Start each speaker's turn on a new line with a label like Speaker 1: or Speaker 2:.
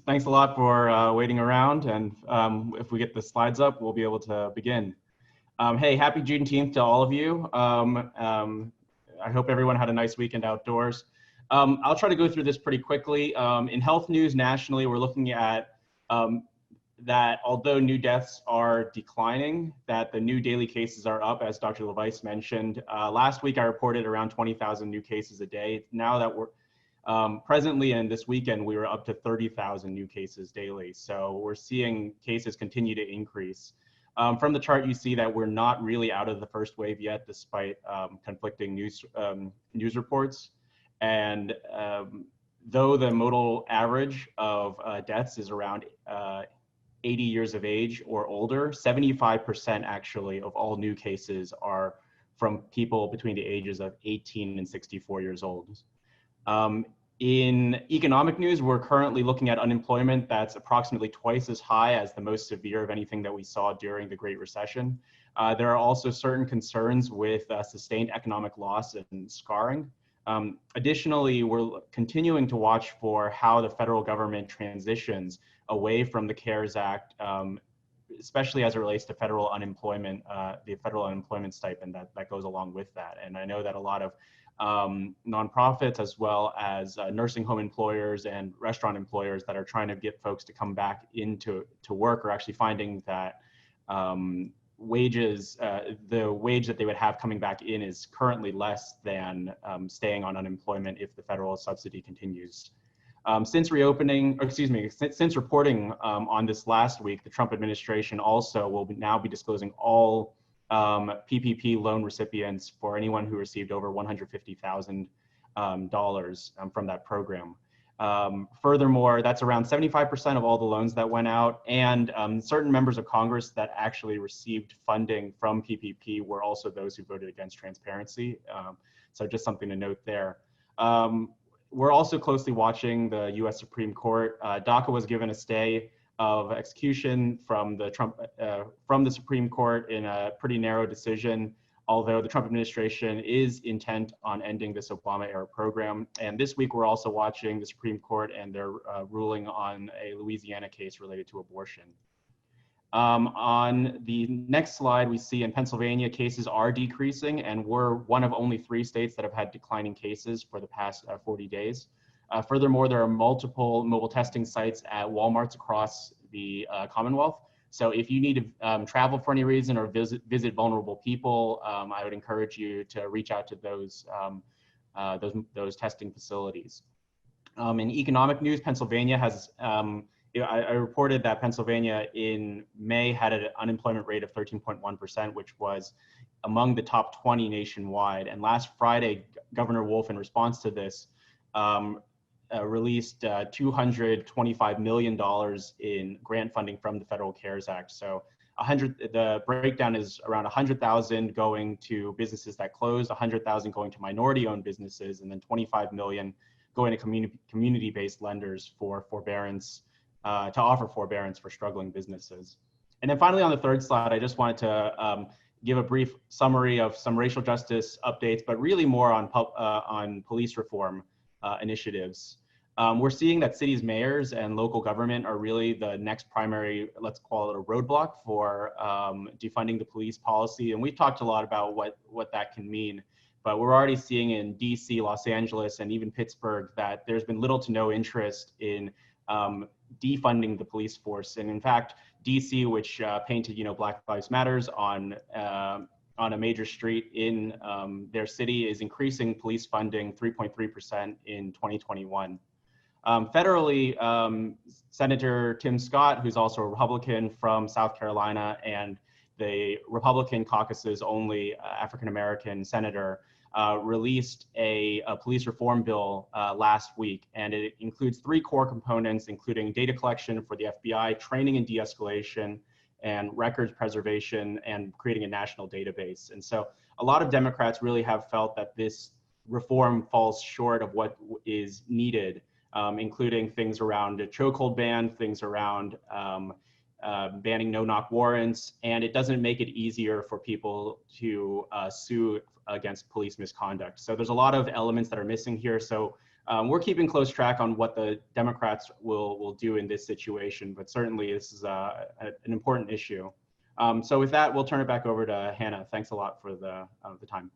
Speaker 1: thanks a lot for waiting around. And if we get the slides up, we'll be able to begin. Hey, happy Juneteenth to all of you. I hope everyone had a nice weekend outdoors. I'll try to go through this pretty quickly. In health news nationally, we're looking at that although new deaths are declining, that the new daily cases are up, as Dr. LeVice mentioned. Last week, I reported around 20,000 new cases a day. Now that we're presently, and this weekend, we were up to 30,000 new cases daily. So we're seeing cases continue to increase. From the chart, you see that we're not really out of the first wave yet, despite conflicting news reports. And though the modal average of deaths is around 80 years of age or older, 75% actually of all new cases are from people between the ages of 18 and 64 years old. In economic news, we're currently looking at unemployment that's approximately twice as high as the most severe of anything that we saw during the Great Recession. There are also certain concerns with sustained economic loss and scarring. Additionally, we're continuing to watch for how the federal government transitions away from the CARES Act, especially as it relates to federal unemployment, the federal unemployment stipend that goes along with that. And I know that a lot of nonprofits, as well as nursing home employers and restaurant employers that are trying to get folks to come back into work, are actually finding that wages, the wage that they would have coming back in is currently less than staying on unemployment if the federal subsidy continues. Since reopening, or excuse me, since reporting on this last week, the Trump administration also will now be disclosing all PPP loan recipients for anyone who received over $150,000 from that program. Furthermore, that's around 75% of all the loans that went out, and certain members of Congress that actually received funding from PPP were also those who voted against transparency. So just something to note there. We're also closely watching the US Supreme Court. DACA was given a stay of execution from the Supreme Court in a pretty narrow decision, although the Trump administration is intent on ending this Obama-era program. And this week, we're also watching the Supreme Court and their ruling on a Louisiana case related to abortion. On the next slide, we see in Pennsylvania, cases are decreasing, and we're one of only 3 states that have had declining cases for the past 40 days. Furthermore, there are multiple mobile testing sites at Walmarts across the Commonwealth. So if you need to travel for any reason or visit vulnerable people, I would encourage you to reach out to those testing facilities. In economic news, Pennsylvania has, I reported that Pennsylvania in May had an unemployment rate of 13.1%, which was among the top 20 nationwide. And last Friday, Governor Wolf, in response to this, released $225 million in grant funding from the Federal CARES Act. So the breakdown is around 100,000 going to businesses that closed, 100,000 going to minority-owned businesses, and then 25 million going to community-based lenders for forbearance, to offer forbearance for struggling businesses. And then finally, on the third slide, I just wanted to give a brief summary of some racial justice updates, but really more on police reform initiatives. We're seeing that cities, mayors, and local government are really the next primary, let's call it a roadblock for defunding the police policy. And we've talked a lot about what that can mean, but we're already seeing in DC, Los Angeles, and even Pittsburgh that there's been little to no interest in defunding the police force. And in fact, DC, which painted, Black Lives Matters on a major street in their city, is increasing police funding 3.3% in 2021. Federally, Senator Tim Scott, who's also a Republican from South Carolina and the Republican caucus's only African-American senator, released a police reform bill last week, and it includes 3 core components, including data collection for the FBI, training and de-escalation, and records preservation, and creating a national database. And so a lot of Democrats really have felt that this reform falls short of what is needed, including things around a chokehold ban, things around banning no-knock warrants, and it doesn't make it easier for people to sue against police misconduct. So there's a lot of elements that are missing here. So We're keeping close track on what the Democrats will do in this situation, but certainly this is an important issue. So with that, we'll turn it back over to Hannah. Thanks a lot for the time.